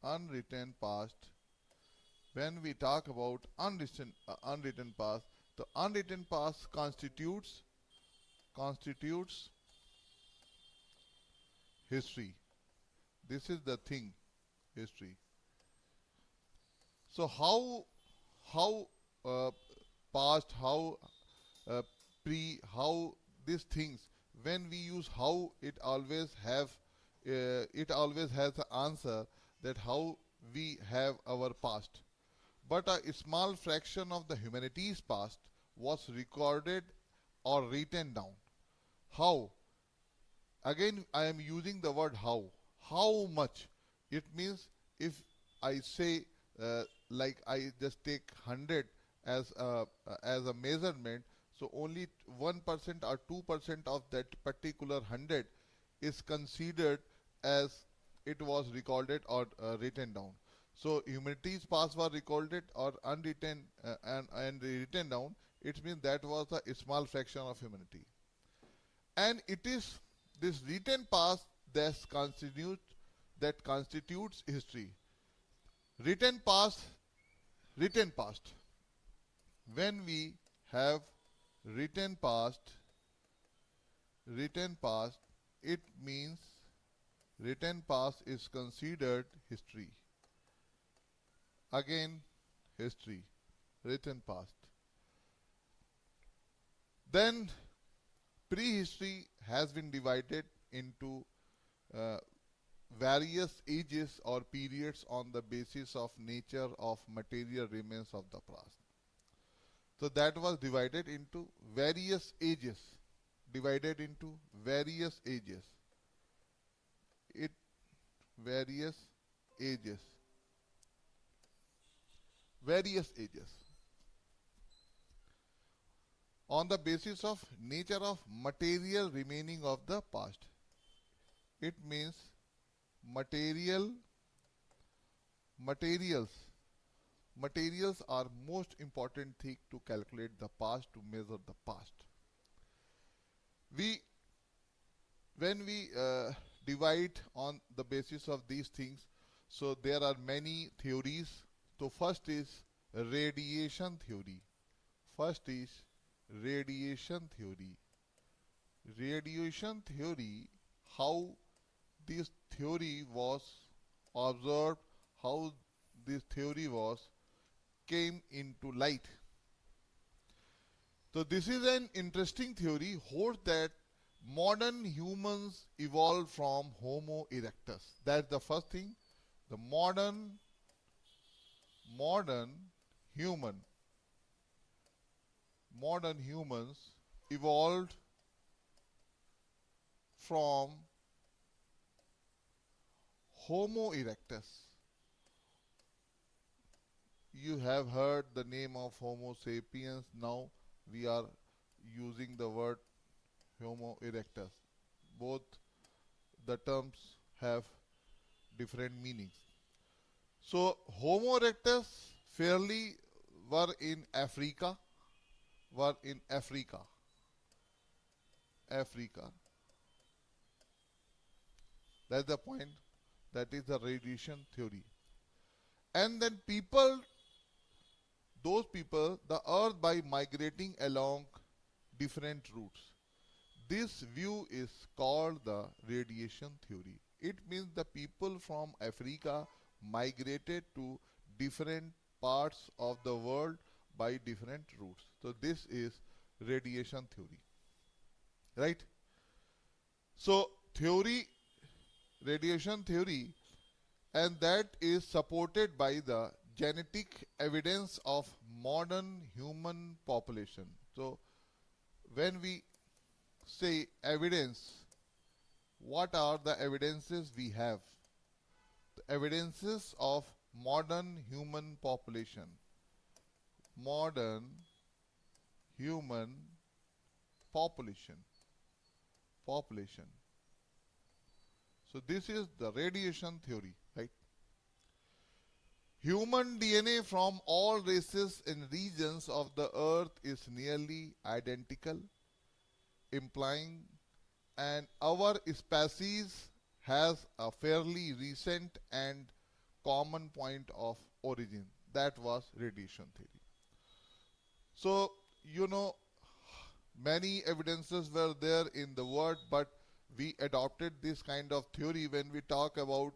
unwritten past. When we talk about unwritten past, the unwritten past constitutes history. This is the thing, history. So how past, how uh, how these things, when we use how, it always has an answer that how we have our past. But a small fraction of the humanity's past was recorded or written down. How? Again, I am using the word how. How much? It means if I say, like I just take 100 as a measurement, so only 1% or 2% of that particular 100 is considered as it was recorded or written down. So humanity's past was recorded or unwritten, and written down. It means that was a small fraction of humanity, and it is this written past that constitutes history. Written past, written past. When we have written past, written past, it means written past is considered history. Again, history, written past. Then prehistory has been divided into uh, various ages or periods on the basis of nature of material remains of the past. So that was divided into various ages. Divided into various ages. Various ages. Various ages. On the basis of nature of material remaining of the past. It means materials are most important thing to calculate the past, to measure the past. When we divide on the basis of these things, so there are many theories. So first is radiation theory. First is radiation theory. Radiation theory, how this theory was observed, how this theory came into light. So this is an interesting theory, holds that modern humans evolved from Homo erectus. That's the first thing. The modern humans evolved from Homo erectus. You have heard the name of Homo sapiens. Now we are using the word Homo erectus. Both the terms have different meanings. So Homo erectus fairly were in Africa. That's the point. That is the radiation theory. And then those people, the earth by migrating along different routes. This view is called the radiation theory. It means the people from Africa migrated to different parts of the world by different routes. So this is radiation theory. Right? So radiation theory, and that is supported by the genetic evidence of modern human population. So when we say evidence, what are the evidences we have? The evidences of modern human population. Modern human population. So this is the radiation theory, right? Human DNA from all races and regions of the earth is nearly identical, implying and our species has a fairly recent and common point of origin. That was radiation theory. So, you know, many evidences were there in the world, but we adopted this kind of theory when we talk about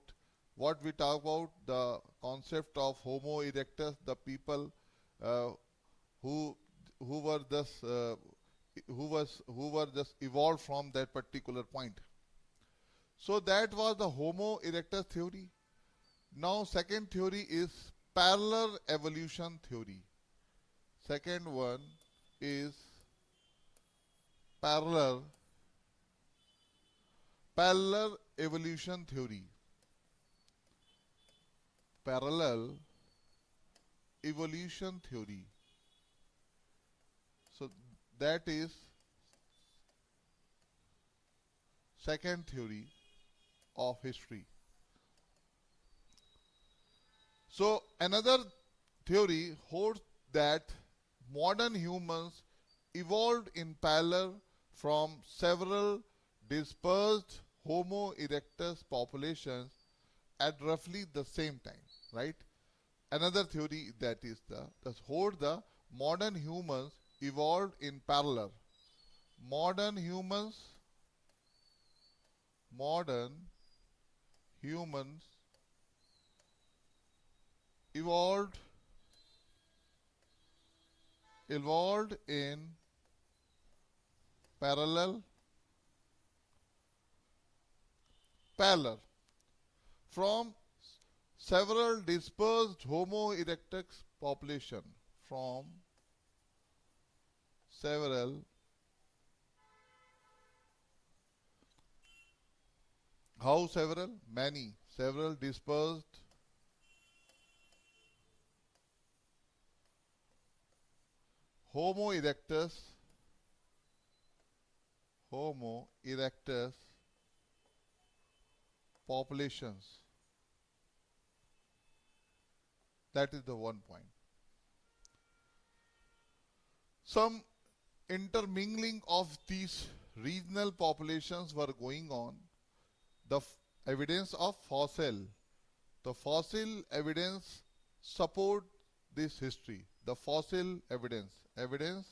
what we talk about the concept of Homo erectus, the people uh, who who were just who were just evolved from that particular point. So that was the Homo erectus theory. Now second theory is parallel evolution theory. Second one is parallel parallel evolution theory. Parallel evolution theory. So that is second theory of history. So another theory holds that modern humans evolved in parallel from several dispersed Homo erectus populations at roughly the same time, right? Another theory that is the hold the modern humans evolved in parallel. Modern humans, modern humans evolved evolved in parallel parallel from several dispersed Homo erectus population from several how several many several dispersed Homo erectus Homo erectus populations. That is the one point. Some intermingling of these regional populations were going on. The evidence of fossil. The fossil evidence support this history. The fossil evidence. Evidence,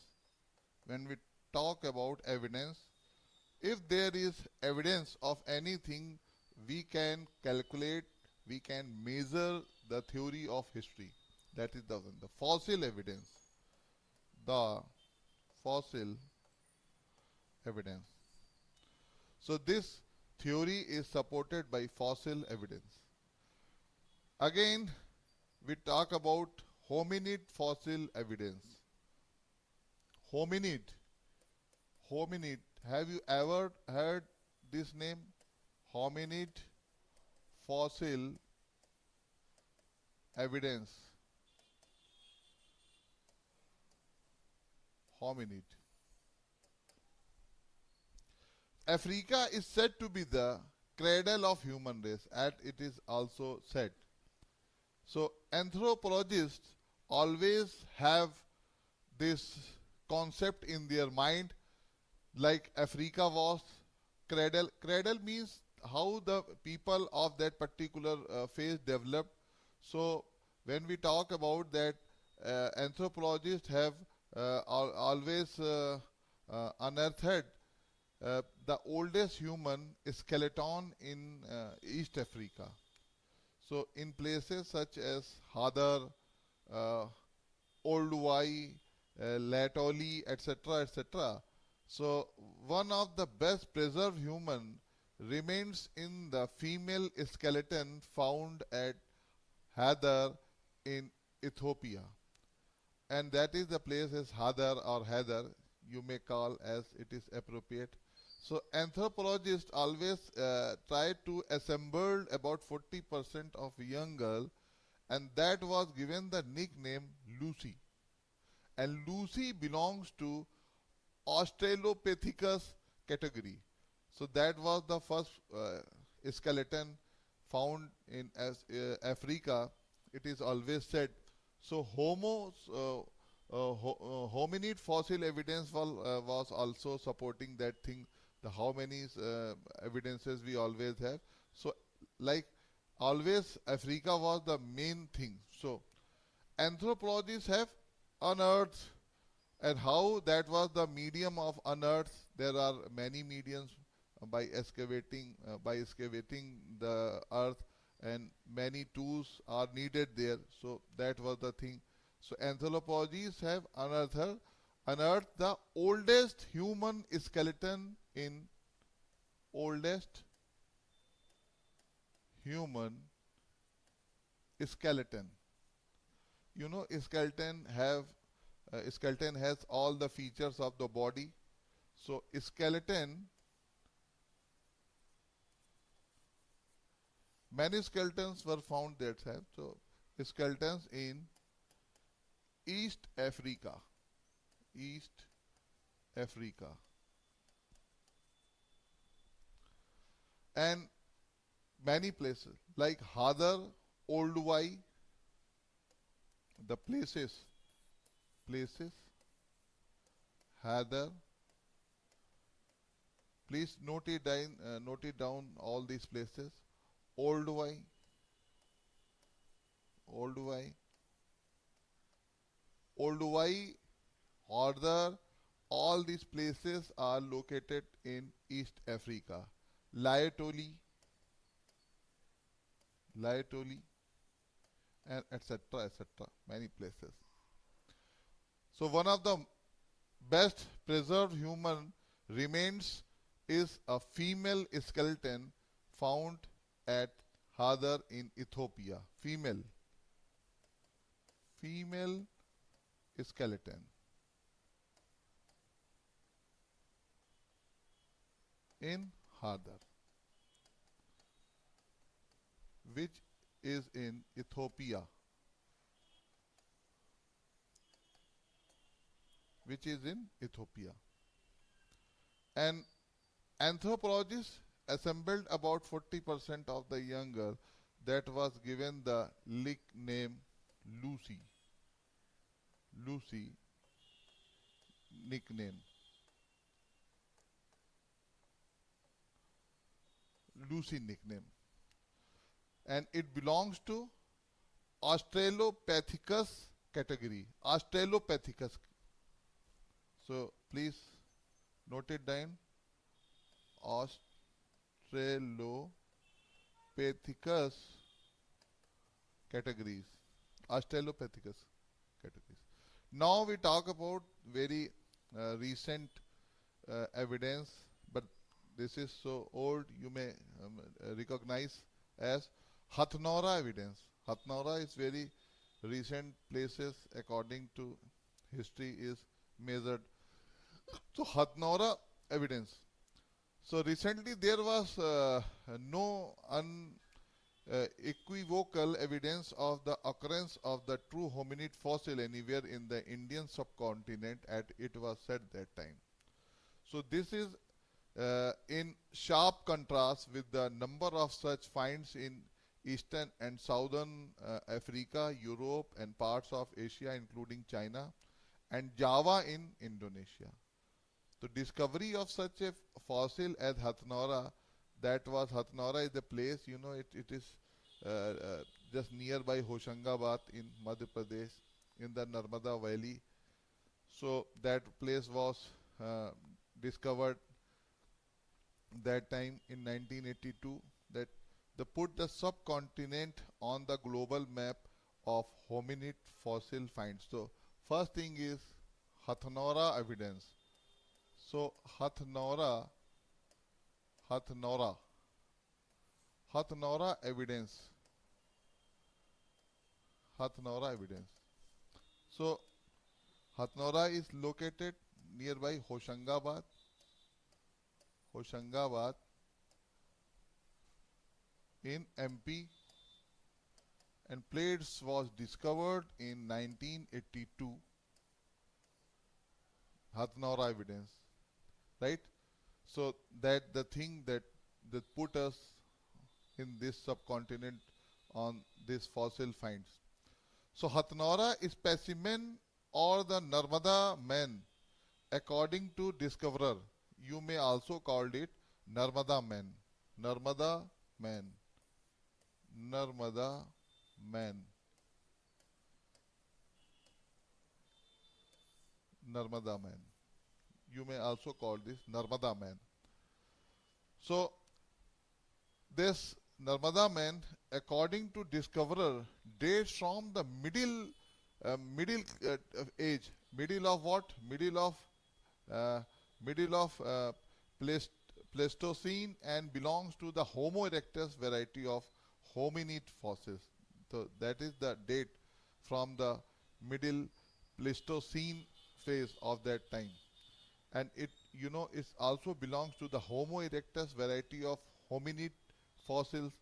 when we talk about evidence, if there is evidence of anything, we can calculate, we can measure the theory of history. That is the one. The fossil evidence. The fossil evidence. So this theory is supported by fossil evidence. Again, we talk about hominid fossil evidence. Hominid. Hominid. Have you ever heard this name? Hominid fossil evidence. Hominid. Africa is said to be the cradle of human race, as it is also said. So anthropologists always have this concept in their mind, like Africa was cradle. Cradle means how the people of that particular phase developed. So when we talk about that, anthropologists have always unearthed the oldest human skeleton in East Africa. So in places such as Hadar, Olduvai, Latoli, etc., etc. So one of the best preserved human remains in the female skeleton found at Hadar in Ethiopia. And that is the place is Hadar or Hadar, you may call as it is appropriate. So anthropologists always try to assemble about 40% of young girl, and that was given the nickname Lucy. And Lucy belongs to Australopithecus category. So that was the first skeleton found in Africa. It is always said. So hominid fossil evidence was also supporting that thing. The how many evidences we always have. So, like always, Africa was the main thing. So, anthropologists have unearthed, and how that was the medium of unearth. There are many mediums by excavating the earth, and many tools are needed there. So that was the thing. So anthropologists have unearthed the oldest human skeleton in oldest human skeleton. You know, skeleton has all the features of the body. So many skeletons were found that time. So skeletons in East Africa, East Africa, and many places like Hadar, Olduvai, the places, Hadar. Please note it down all these places. Olduvai, Olduvai, Olduvai, Hadar, all these places are located in East Africa. Laetoli, Laetoli, and etc. etc. Many places. So one of the best preserved human remains is a female skeleton found at Hadar in Ethiopia. Female skeleton in Hadar, which is in Ethiopia. Which is in Ethiopia. And anthropologists assembled about 40% of the young girl that was given the nickname Lucy. Lucy nickname. Lucy nickname. And it belongs to Australopithecus category. Australopithecus. So please note it down. Australopithecus categories. Australopithecus categories. Now we talk about very recent evidence, but this is so old you may recognize as Hathnora evidence. Hathnora is very recent places according to history is measured. So Hathnora evidence. So recently there was no unequivocal evidence of the occurrence of the true hominid fossil anywhere in the Indian subcontinent as it was said that time. So this is in sharp contrast with the number of such finds in Eastern and Southern Africa, Europe and parts of Asia including China and Java in Indonesia. The discovery of such a fossil as Hathnora, Hathnora is the place, you know, it is just nearby Hoshangabad in Madhya Pradesh in the Narmada Valley. So that place was discovered that time in 1982, that they put the subcontinent on the global map of hominid fossil finds. So first thing is Hathnora evidence. So Hathnora evidence. Hathnora evidence. So Hathnora is located nearby Hoshangabad in MP, and plates was discovered in 1982. Hathnora evidence, right? So that the thing that put us in this subcontinent on this fossil finds. So Hathnora is specimen or the Narmada man according to discoverer. You may also call it Narmada man. Narmada man. Narmada man. Narmada man. You may also call this Narmada man. So this Narmada man, according to discoverer, dates from the middle age. Middle of what? Uh, middle of Pleist- Pleistocene, and belongs to the Homo erectus variety of hominid fossils. So that is the date from the middle Pleistocene phase of that time. And it, it also belongs to the Homo erectus variety of hominid fossils.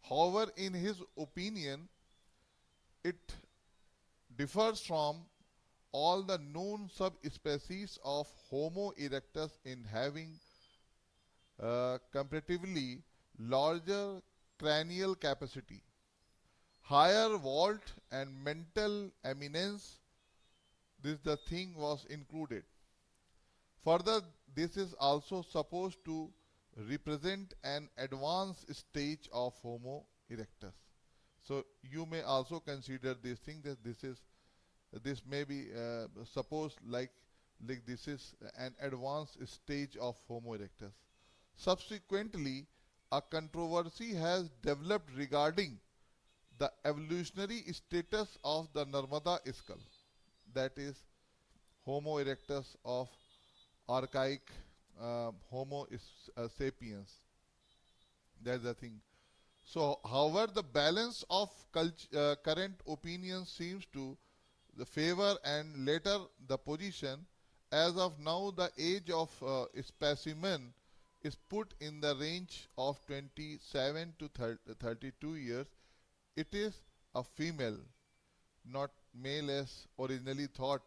However, in his opinion, it differs from all the known subspecies of Homo erectus in having comparatively larger cranial capacity, higher vault and mental eminence. This the thing was included. Further, this is also supposed to represent an advanced stage of Homo erectus. So you may also consider this thing that this may be supposed like this is an advanced stage of Homo erectus. Subsequently, a controversy has developed regarding the evolutionary status of the Narmada skull, that is Homo erectus of archaic sapiens. That's the thing. So, however, the balance of current opinions seems to the favor and later the position. As of now, the age of specimen is put in the range of 27 to 32 years. It is a female, not male as originally thought.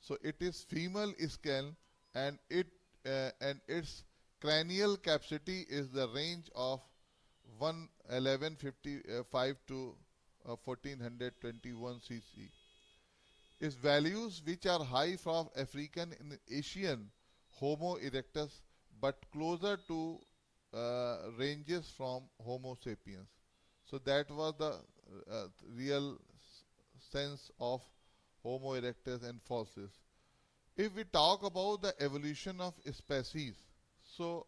So it is female skull, and its cranial capacity is the range of 1155 to 1421 cc. Its values, which are high from African and Asian Homo erectus, but closer to ranges from Homo sapiens. So that was the real sense of Homo erectus and fossils. If we talk about the evolution of species, so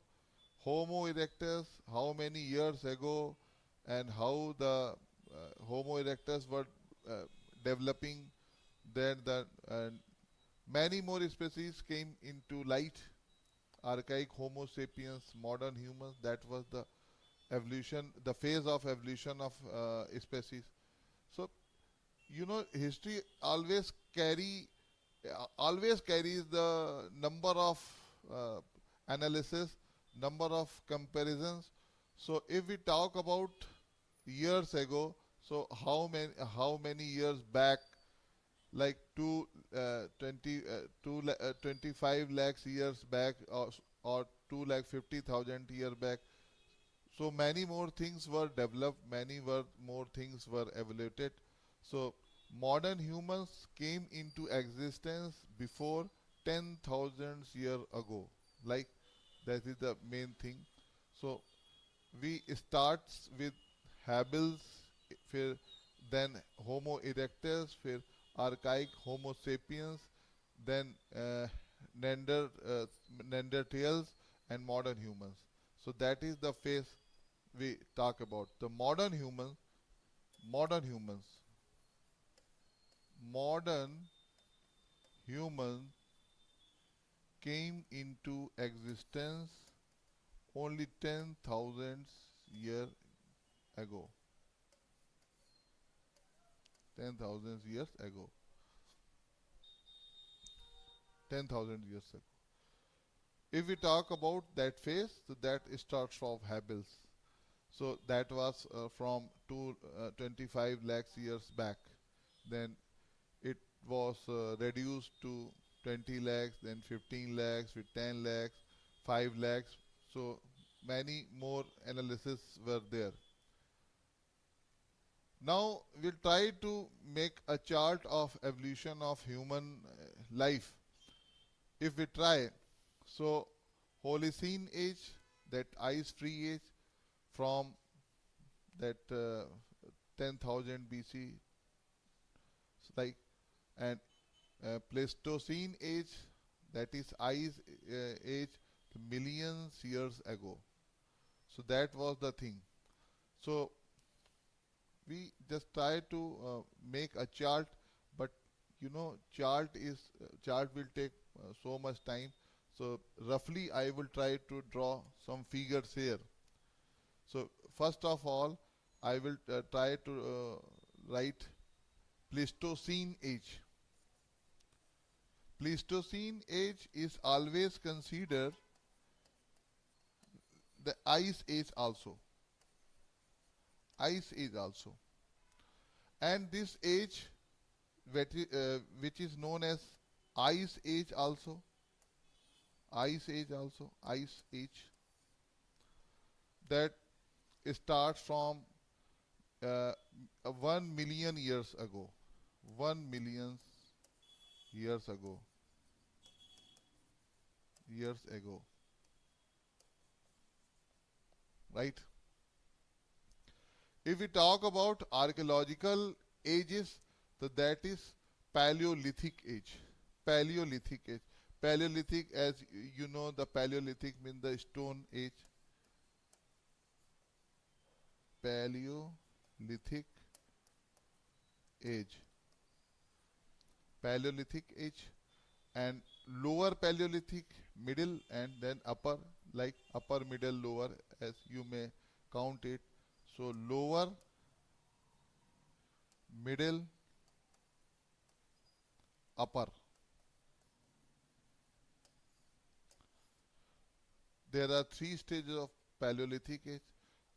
Homo erectus, how many years ago, and how the Homo erectus were developing, then many more species came into light. Archaic Homo sapiens, modern humans, that was the evolution, the phase of evolution of species. So, history always carries the number of analysis, number of comparisons. So if we talk about years ago, so how many years back, like 25 lakhs years back, or 2 lakh 50,000 years back. So many more things were developed, more things were evaluated. So modern humans came into existence before 10,000 years ago. Like that is the main thing. So we starts with Habils, then Homo erectus, archaic Homo sapiens, then Neanderthals, and modern humans. So that is the phase we talk about. The modern humans, modern humans came into existence only 10,000 years ago. 10,000 years ago. 10,000 years ago. If we talk about that phase, so that starts from Habils. So that was from 25 lakhs years back. Then it was reduced to 20 lakhs, then 15 lakhs, with 10 lakhs, 5 lakhs. So many more analyses were there. Now we'll try to make a chart of evolution of human life. If we try, so Holocene age, that ice-free age, from that 10,000 BC, like, and Pleistocene age, that is ice age, millions years ago. So that was the thing. So we just try to make a chart, but chart will take so much time. So roughly I will try to draw some figures here. So first of all, I will try to write Pleistocene age. Pleistocene age is always considered the ice age also. Ice age also. And this age, which is known as ice age also. Ice age also. Ice age. That starts from uh, 1 million years ago. 1 million years ago. Years ago. Right? If we talk about archaeological ages, so that is Paleolithic age. Paleolithic age. Paleolithic, as you know, the Paleolithic means the stone age. Paleolithic age. Paleolithic age. And lower Paleolithic, middle, and then upper, like upper, middle, lower, as you may count it. So lower, middle, upper. There are 3 stages of Paleolithic age,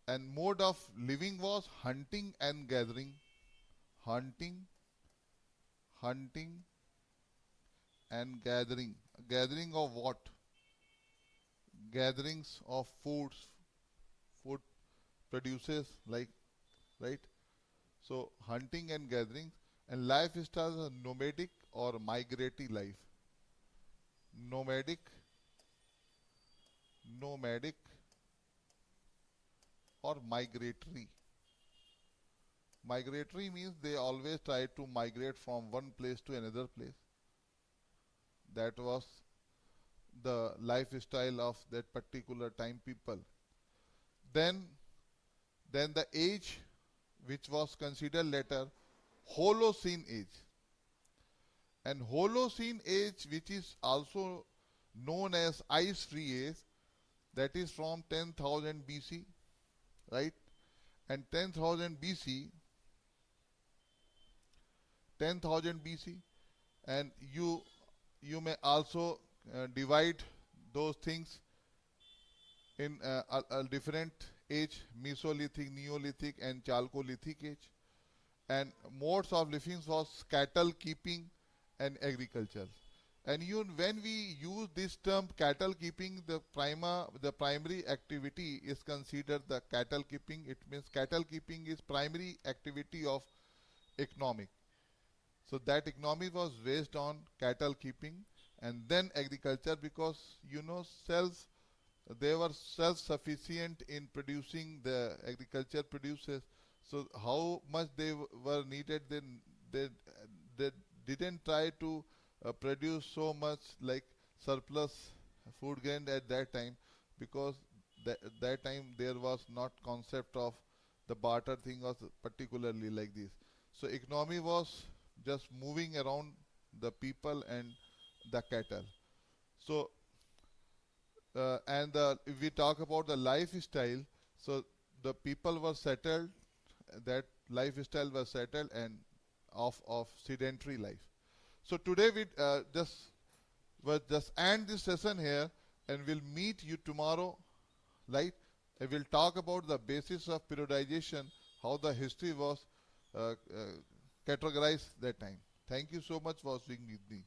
and mode of living was hunting and gathering. Hunting, hunting, and gathering. Gathering of what? Gatherings of foods, food produces, like, right? So hunting and gathering, and lifestyle is a nomadic or migratory life. Nomadic, nomadic, or migratory. Migratory means they always try to migrate from one place to another place. That was the lifestyle of that particular time people. Then the age which was considered later Holocene age. And Holocene age, which is also known as ice free age, that is from 10,000 BC, right? And 10,000 BC, 10,000 BC, and you may also divide those things in a different age: Mesolithic, Neolithic, and Chalcolithic age. And modes of living was cattle keeping and agriculture. And when we use this term cattle keeping, the primary activity is considered the cattle keeping. It means cattle keeping is primary activity of economic. So that economy was based on cattle keeping, and then agriculture, because they were self-sufficient in producing the agriculture produces. So how much they were needed, then they didn't try to produce so much like surplus food grain at that time, because that time there was not concept of the barter thing was particularly like this. So economy was just moving around the people and the cattle. So if we talk about the lifestyle, so the people were settled, that lifestyle was settled and of sedentary life. So today we just end this session here, and we'll meet you tomorrow, right? I will talk about the basis of periodization, how the history was categorized that time. Thank you so much for being with me.